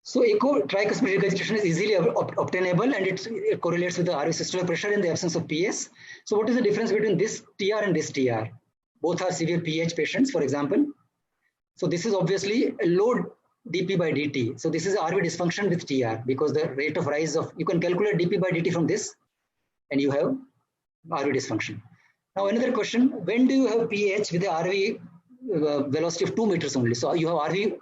So echo tricuspid regurgitation is easily obtainable, and it correlates with the RV systolic pressure in the absence of PS. So what is the difference between this TR and this TR? Both are severe PH patients, for example. So this is obviously a low dP by dt. So this is RV dysfunction with TR, because the rate of rise of, you can calculate dP by dt from this, and you have RV dysfunction. Now another question, when do you have PH with the RV velocity of 2 meters only? So you have RV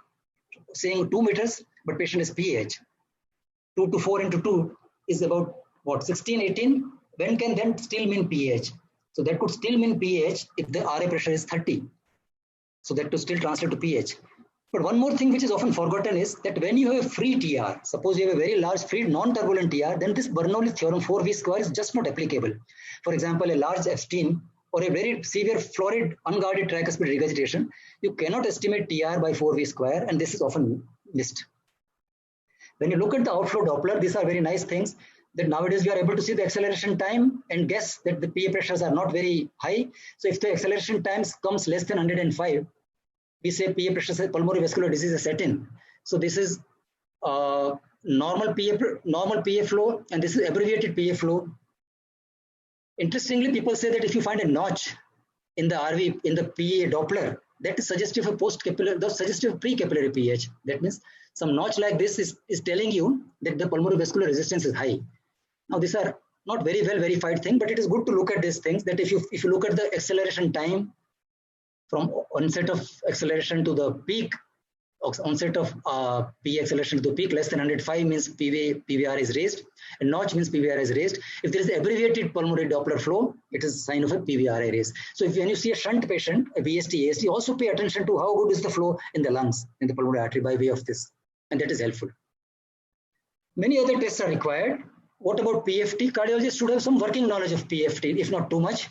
saying 2 meters, but patient is PH. 2 to 4 into 2 is about what, 16, 18? When can then still mean PH? So that could still mean PH if the RA pressure is 30. So that could still translate to PH. But one more thing which is often forgotten is that when you have a free TR, suppose you have a very large free non-turbulent TR, then this Bernoulli theorem 4V square is just not applicable. For example, a large Epstein or a very severe florid unguarded tricuspid regurgitation, you cannot estimate TR by 4V square, and this is often missed. When you look at the outflow Doppler, these are very nice things that nowadays we are able to see the acceleration time and guess that the PA pressures are not very high. So if the acceleration times comes less than 105, we say PA pressure, pulmonary vascular disease is set in. So this is normal PA flow, and this is abbreviated PA flow. Interestingly, people say that if you find a notch in the RV, in the PA Doppler, that is suggestive of post-capillary, that's suggestive of pre-capillary PH. That means some notch like this is telling you that the pulmonary vascular resistance is high. Now, these are not very well verified things, but it is good to look at these things, that if you look at the acceleration time from onset of acceleration to the peak, onset of PA acceleration to the peak less than 105 means PVR is raised, and notch means PVR is raised. If there is abbreviated pulmonary Doppler flow, it is a sign of a PVR raise. So if when you see a shunt patient, a VST, AST, also pay attention to how good is the flow in the lungs, in the pulmonary artery by way of this, and that is helpful. Many other tests are required. What about PFT? Cardiologists should have some working knowledge of PFT, if not too much.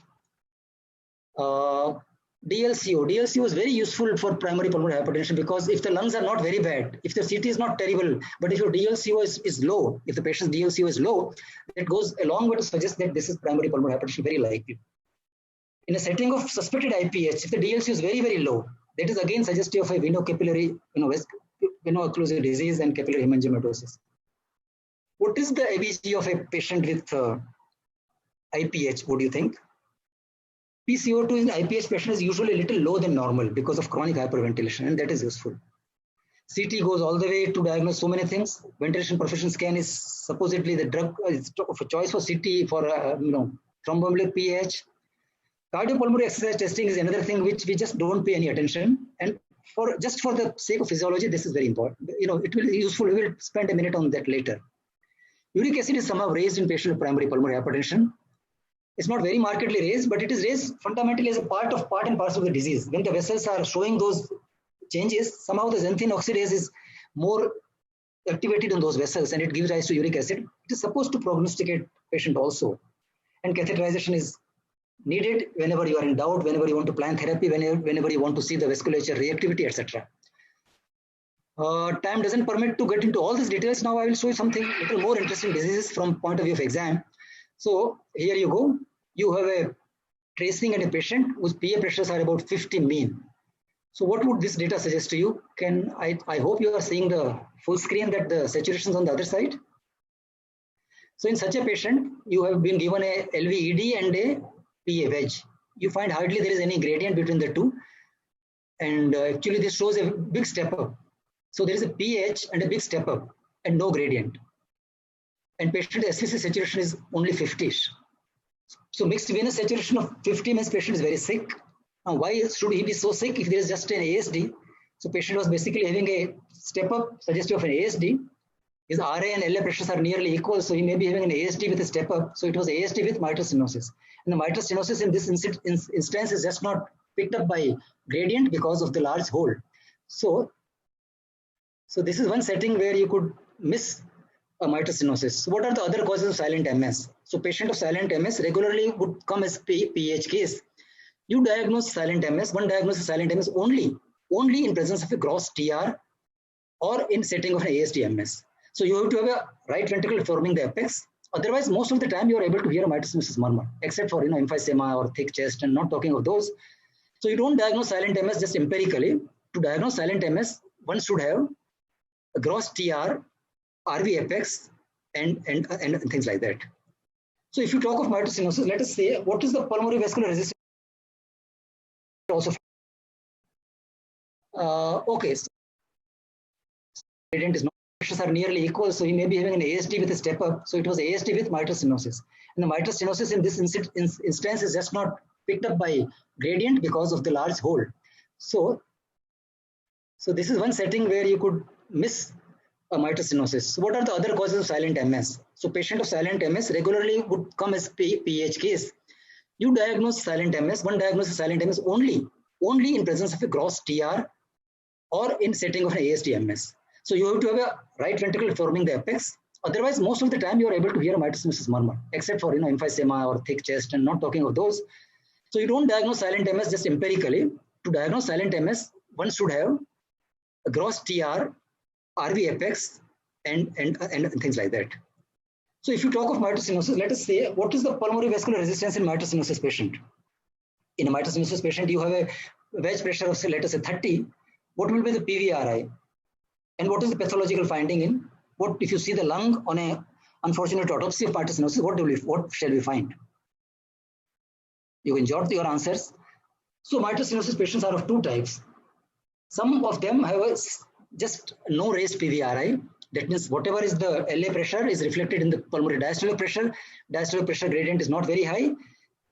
DLCO is very useful for primary pulmonary hypertension, because if the lungs are not very bad, if the CT is not terrible, but if your DLCO is low, if the patient's DLCO is low, it goes a long way to suggest that this is primary pulmonary hypertension, very likely. In a setting of suspected IPH, if the DLCO is very, very low, that is again suggestive of a venocapillary, veno-occlusive disease and capillary hemangiomatosis. What is the ABG of a patient with IPH, what do you think? PCO2 in IPH patient is usually a little low than normal because of chronic hyperventilation, and that is useful. CT goes all the way to diagnose so many things. Ventilation perfusion scan is supposedly the drug of a choice for CT for thromboembolic PH. Cardiopulmonary exercise testing is another thing which we just don't pay any attention, and just for the sake of physiology, this is very important. It will be useful. We will spend a minute on that later. Uric acid is somehow raised in patients with primary pulmonary hypertension. It's not very markedly raised, but it is raised fundamentally as a part and parcel of the disease. When the vessels are showing those changes, somehow the xanthine oxidase is more activated on those vessels, and it gives rise to uric acid. It is supposed to prognosticate patient also. And catheterization is needed whenever you are in doubt, whenever you want to plan therapy, whenever you want to see the vasculature reactivity, etc. Time doesn't permit to get into all these details. Now I will show you something a little more interesting diseases from point of view of exam. So here you go. You have a tracing and a patient whose PA pressures are about 50 mean. So what would this data suggest to you? I hope you are seeing the full screen, that the saturation is on the other side. So in such a patient, you have been given a LVED and a PA wedge. You find hardly there is any gradient between the two. And actually this shows a big step up. So there is a pH and a big step up and no gradient. And patient SVC saturation is only 50-ish. So mixed venous saturation of 50 means patient is very sick. Now why should he be so sick if there is just an ASD? So patient was basically having a step up suggestive of an ASD. His RA and LA pressures are nearly equal, so he may be having an ASD with a step up. So it was ASD with mitral stenosis. And the mitral stenosis in this instance is just not picked up by gradient because of the large hole. So this is one setting where you could miss a mitral stenosis. So what are the other causes of silent MS? So patient of silent MS regularly would come as PH case. You diagnose silent MS, one diagnosis silent MS only in presence of a gross TR or in setting of an ASD MS. So you have to have a right ventricle forming the apex. Otherwise, most of the time you are able to hear a mitral stenosis murmur, except for emphysema or thick chest, and not talking of those. So you don't diagnose silent MS just empirically. To diagnose silent MS, one should have a gross TR, RV apex, and things like that. So if you talk of mitral stenosis, let us say, what is the pulmonary vascular resistance? Also, okay, so gradient is not, pressures are nearly equal, so he may be having an ASD with a step up. So it was ASD with mitral stenosis, and the mitral stenosis in this instance is just not picked up by gradient because of the large hole. So this is one setting where you could miss a mitral stenosis. So what are the other causes of silent MS? So patient of silent MS regularly would come as PH case. You diagnose silent MS, one diagnoses silent MS only in presence of a gross TR or in setting of an ASD MS. So you have to have a right ventricle forming the apex. Otherwise, most of the time you are able to hear a mitral stenosis murmur, except for emphysema or thick chest, and not talking of those. So you don't diagnose silent MS just empirically. To diagnose silent MS, one should have a gross TR, RV apex, and things like that. So if you talk of mitral stenosis, let us say, what is the pulmonary vascular resistance in mitral stenosis patient? In a mitral stenosis patient, you have a wedge pressure of, say, let us say 30. What will be the PVRI? And what is the pathological finding in? What if you see the lung on a unfortunate autopsy of mitral stenosis? What shall we find? You can jot your answers. So mitral stenosis patients are of two types. Some of them have just no raised PVRI. That means whatever is the LA pressure is reflected in the pulmonary diastolic pressure. Diastolic pressure gradient is not very high.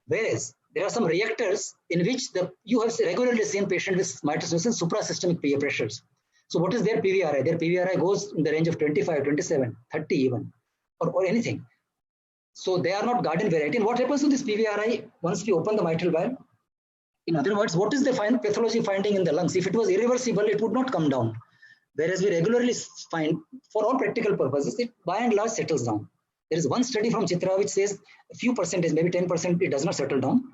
Whereas there are some reactors in which you have regularly seen patients with mitral stenosis suprasystemic PA pressures. So what is their PVRI? Their PVRI goes in the range of 25, 27, 30 even, or anything. So they are not garden variety. And what happens to this PVRI once we open the mitral valve? In other words, what is the pathology finding in the lungs? If it was irreversible, it would not come down. Whereas we regularly find, for all practical purposes, it by and large settles down. There is one study from Chitra which says a few percentage, maybe 10%, it does not settle down.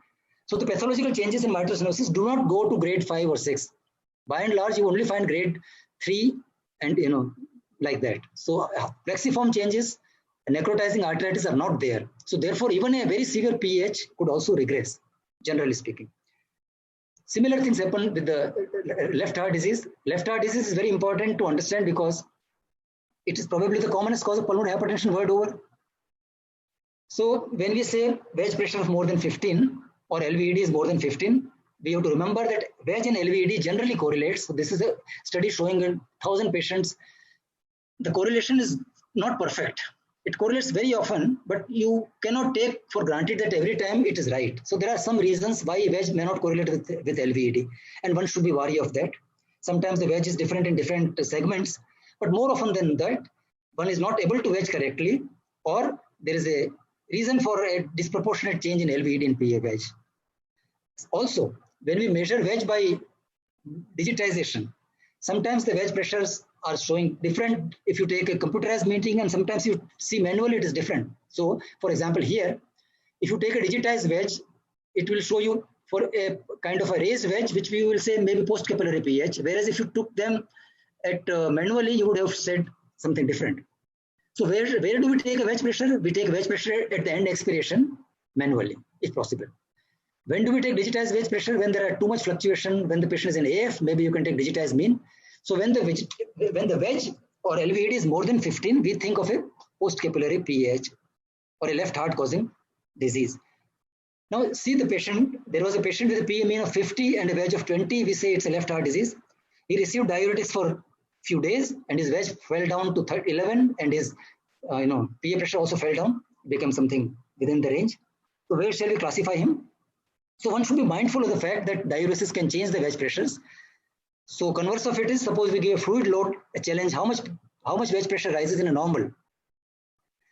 So the pathological changes in mitral stenosis do not go to grade 5 or 6. By and large, you only find grade 3 and like that. So plexiform changes, necrotizing arteritis are not there. So therefore, even a very severe PH could also regress, generally speaking. Similar things happen with the left heart disease. Left heart disease is very important to understand because it is probably the commonest cause of pulmonary hypertension world over. So when we say wedge pressure of more than 15 or LVED is more than 15, we have to remember that wedge and LVED generally correlates. So this is a study showing in 1,000 patients. The correlation is not perfect. It correlates very often, but you cannot take for granted that every time it is right. So there are some reasons why wedge may not correlate with LVED, and one should be wary of that. Sometimes the wedge is different in different segments, but more often than that, one is not able to wedge correctly, or there is a reason for a disproportionate change in LVED and PA wedge. Also, when we measure wedge by digitization, sometimes the wedge pressures are showing different if you take a computerized meeting, and sometimes you see manually it is different. So for example, here, if you take a digitized wedge, it will show you for a kind of a raised wedge, which we will say maybe post-capillary pH, whereas if you took them at manually, you would have said something different. So where do we take a wedge pressure? We take wedge pressure at the end expiration manually, if possible. When do we take digitized wedge pressure? When there are too much fluctuation, when the patient is in AF, maybe you can take digitized mean. So when the wedge or LVED is more than 15, we think of a post-capillary PH or a left heart causing disease. Now see the patient. There was a patient with a PA mean of 50 and a wedge of 20. We say it's a left heart disease. He received diuretics for a few days and his wedge fell down to 11 and his PA pressure also fell down, became something within the range. So where shall we classify him? So one should be mindful of the fact that diuresis can change the wedge pressures. So converse of it is, suppose we give a fluid load, a challenge, how much wedge pressure rises in a normal.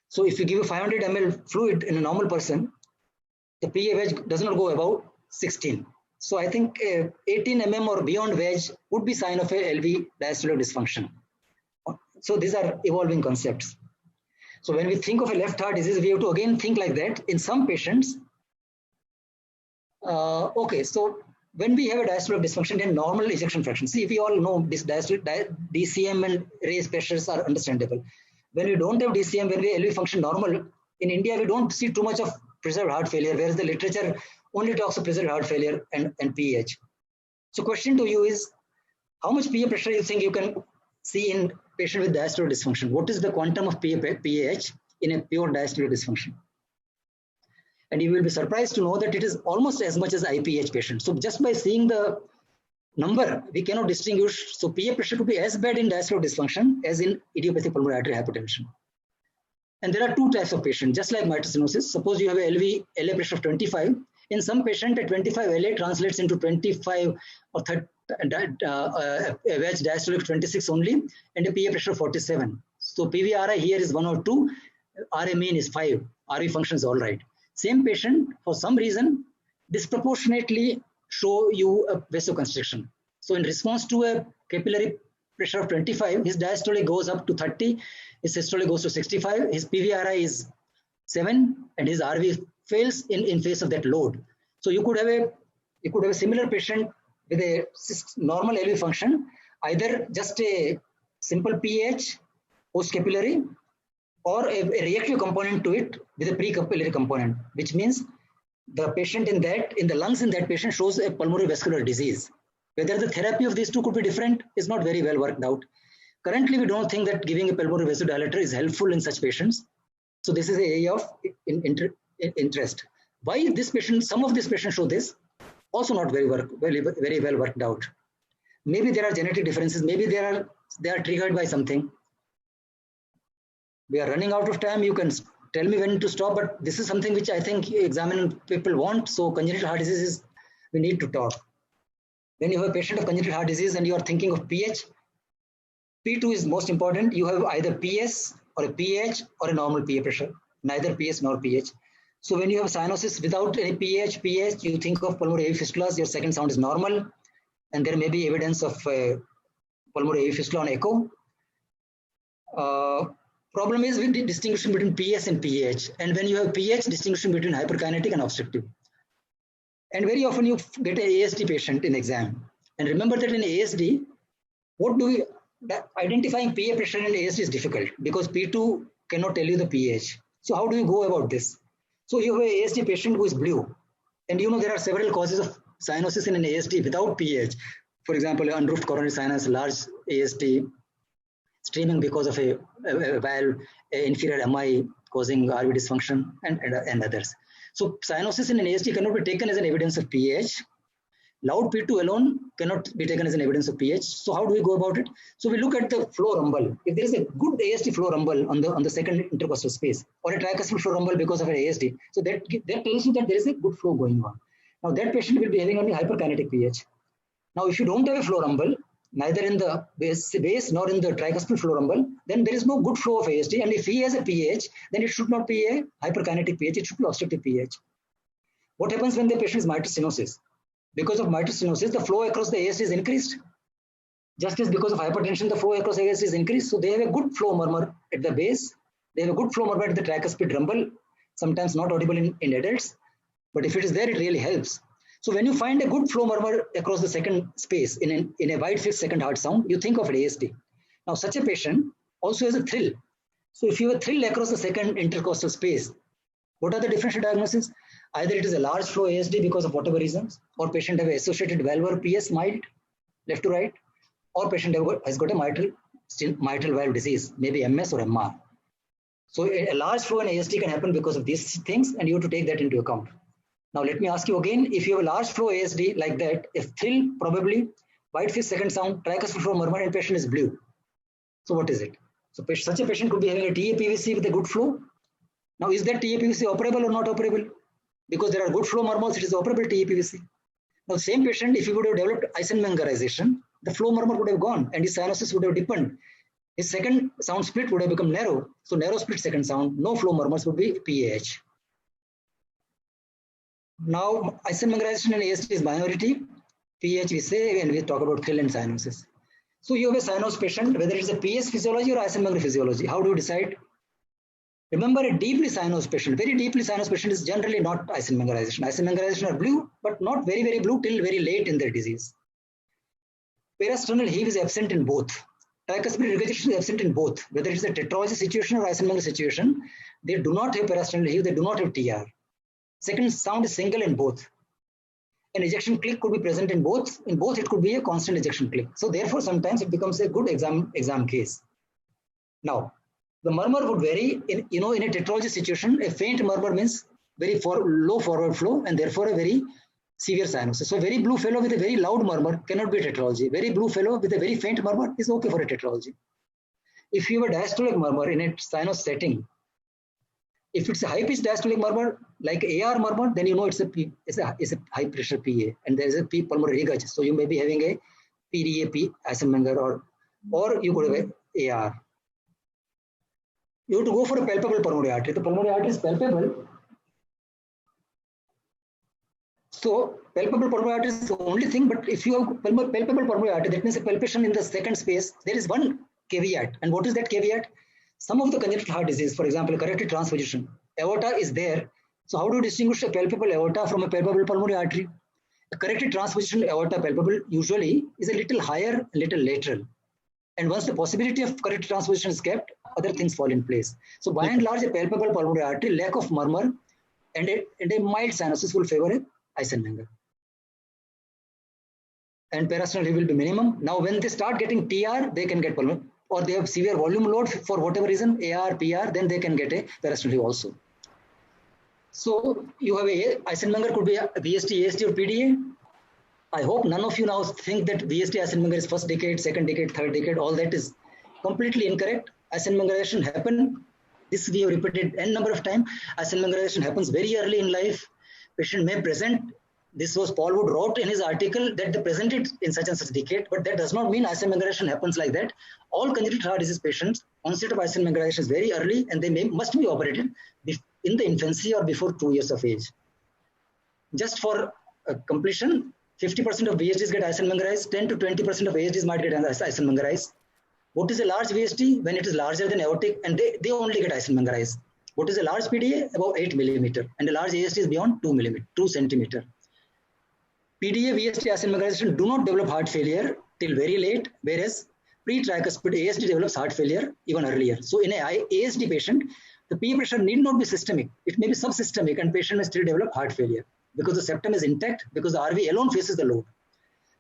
So if you give a 500 ml fluid in a normal person, the PA wedge does not go above 16. So I think 18 mm or beyond wedge would be sign of a LV diastolic dysfunction. So these are evolving concepts. So when we think of a left heart disease, we have to again think like that. In some patients, okay, so when we have a diastolic dysfunction and normal ejection fraction, see, we all know this DCM and raised pressures are understandable. When we don't have DCM, when we LV function normal, in India, we don't see too much of preserved heart failure, whereas the literature only talks of preserved heart failure and PH. So question to you is, how much PA pressure you think you can see in patient with diastolic dysfunction. What is the quantum of PAH in a pure diastolic dysfunction? And you will be surprised to know that it is almost as much as IPH patient. So just by seeing the number, we cannot distinguish. So PA pressure could be as bad in diastolic dysfunction as in idiopathic pulmonary artery hypertension. And there are two types of patients, just like mitral stenosis. Suppose you have a LA pressure of 25. In some patient, a 25 LA translates into 25 or 30, a wedge diastolic 26 only, and a PA pressure of 47. So PVRI here is 1 or 2, RA mean is 5, RV function is all right. Same patient, for some reason, disproportionately show you a vasoconstriction. So in response to a capillary pressure of 25, his diastolic goes up to 30, his systolic goes to 65, his PVRI is 7, and his RV fails in face of that load. So you could have a similar patient with a normal LV function, either just a simple PH post capillary or a reactive component to it with a pre-capillary component, which means the patient in the lungs in that patient shows a pulmonary vascular disease. Whether the therapy of these two could be different is not very well worked out. Currently, we don't think that giving a pulmonary vasodilator is helpful in such patients. So this is an area of interest. Why this patient, some of these patients show this, also not very well worked out. Maybe there are genetic differences. Maybe they are triggered by something. We are running out of time. You can tell me when to stop, but this is something which I think examining people want. So congenital heart disease is, we need to talk. When you have a patient of congenital heart disease and you are thinking of PH, P2 is most important. You have either PS or a PH or a normal PA pressure, neither PS nor PH. So when you have cyanosis without any PH, you think of pulmonary AV fistulas, your second sound is normal, and there may be evidence of pulmonary AV fistula on echo. Problem is with the distinction between PS and PH. And when you have PH, distinction between hyperkinetic and obstructive. And very often you get an ASD patient in exam. And remember that in ASD, identifying PA pressure in ASD is difficult because P2 cannot tell you the pH. So how do you go about this? So you have an ASD patient who is blue. And you know there are several causes of cyanosis in an ASD without pH. For example, unroofed coronary sinus, large ASD, streaming because of a valve, inferior MI causing RV dysfunction, and others. So cyanosis in an ASD cannot be taken as an evidence of pH. Loud P2 alone cannot be taken as an evidence of pH. So how do we go about it? So we look at the flow rumble. If there is a good ASD flow rumble on the second intercostal space, or a tricuspid flow rumble because of an ASD, so that tells you that there is a good flow going on. Now that patient will be having only hyperkinetic pH. Now if you don't have a flow rumble, neither in the base nor in the tricuspid flow rumble, then there is no good flow of ASD. And if he has a pH, then it should not be a hyperkinetic pH, it should be obstructive pH. What happens when the patient is mitral stenosis? Because of mitral stenosis, the flow across the ASD is increased. Just as because of hypertension, the flow across ASD is increased. So they have a good flow murmur at the base. They have a good flow murmur at the tricuspid rumble, sometimes not audible in adults. But if it is there, it really helps. So when you find a good flow murmur across the second space in a wide fixed second heart sound, you think of an ASD. Now such a patient also has a thrill. So if you have a thrill across the second intercostal space, what are the differential diagnoses? Either it is a large flow ASD because of whatever reasons, or patient have associated valvular PS mild, left to right, or patient has got a mitral valve disease, maybe MS or MR. So a large flow in ASD can happen because of these things, and you have to take that into account. Now let me ask you again, if you have a large flow ASD like that, if thrill probably, wide fixed second sound, tricuspid flow murmur, and patient is blue. So what is it? So such a patient could be having a TAPVC with a good flow. Now is that TAPVC operable or not operable? Because there are good flow murmurs, it is operable TAPVC. Now same patient, if he would have developed Eisenmengerization, the flow murmur would have gone and his cyanosis would have deepened. His second sound split would have become narrow. So narrow split second sound, no flow murmurs would be PAH. Now Eisenmengerization in ASD is minority. PH we say when we talk about thrill and cyanosis. So you have a cyanose patient, whether it's a PS physiology or Eisenmenger physiology. How do you decide? Remember, a deeply cyanosed patient, very deeply cyanosed patient is generally not Eisenmengerization. Eisenmengerization are blue, but not very, very blue till very late in their disease. Parasternal heave is absent in both. Tricuspid regurgitation is absent in both. Whether it's a tetralogy situation or Eisenmenger situation, they do not have parasternal heave, they do not have TR. Second sound is single in both. An ejection click could be present in both. In both, it could be a constant ejection click. So therefore, sometimes it becomes a good exam case. Now, the murmur would vary in, in a tetralogy situation. A faint murmur means very low forward flow and therefore a very severe cyanosis. So a very blue fellow with a very loud murmur cannot be a tetralogy. Very blue fellow with a very faint murmur is okay for a tetralogy. If you have a diastolic murmur in a sinus setting, if it's a high pitched diastolic murmur like AR murmur, then you know it's a high pressure PA and there is a pulmonary regurg. So you may be having a PDA Eisenmenger or you could have a AR. You have to go for a palpable pulmonary artery. The pulmonary artery is palpable. So palpable pulmonary artery is the only thing, but if you have palpable pulmonary artery, that means a palpation in the second space, there is one caveat. And what is that caveat? Some of the congenital heart disease, for example, corrected transposition, aorta is there. So how do you distinguish a palpable aorta from a palpable pulmonary artery? A corrected transposition aorta palpable usually is a little higher, a little lateral. And once the possibility of corrected transposition is kept, other things fall in place. So by and large, a palpable pulmonary artery, lack of murmur, and a mild cyanosis will favor a Eisenmenger. And peristernal heave will be minimum. Now, when they start getting TR, they can get pulmonary, or they have severe volume load for whatever reason, AR, PR, then they can get a peristernal heave also. So you have a Eisenmenger could be a VSD, ASD, or PDA. I hope none of you now think that VSD Eisenmenger is first decade, second decade, third decade. All that is completely incorrect. Eisenmengerization happens. This we have repeated n number of times. Eisenmengerization happens very early in life. Patient may present. This was Paul Wood wrote in his article that they presented in such and such decade, but that does not mean Eisenmengerization happens like that. All congenital heart disease patients, onset of Eisenmengerization is very early, and they must be operated in the infancy or before 2 years of age. Just for completion, 50% of VSDs get Eisenmengerized, 10 to 20% of ASDs might get Eisenmengerized. What is a large VSD? When it is larger than aortic, and they only get Eisenmengerized. What is a large PDA? About 8 millimeter, and a large ASD is beyond 2 centimeter. PDA, VSD, Eisenmengerization do not develop heart failure till very late, whereas pre-tricuspid ASD develops heart failure even earlier. So in a ASD patient, the PA pressure need not be systemic. It may be subsystemic, and patient may still develop heart failure because the septum is intact, because the RV alone faces the load.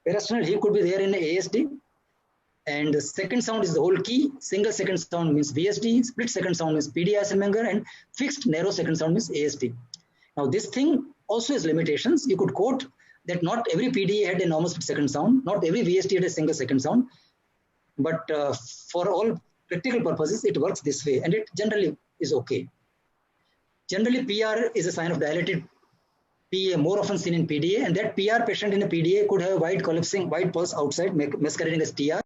Peristernal heave could be there in ASD, and the second sound is the whole key. Single second sound means VSD, split second sound means PD Eisenmenger, and fixed narrow second sound means ASD. Now this thing also has limitations. You could quote that not every PDA had a normal split second sound, not every VSD had a single second sound, but for all practical purposes, it works this way, and it generally is okay. Generally, PR is a sign of dilated PA, more often seen in PDA, and that PR patient in a PDA could have wide collapsing, wide pulse outside, masquerading as TR.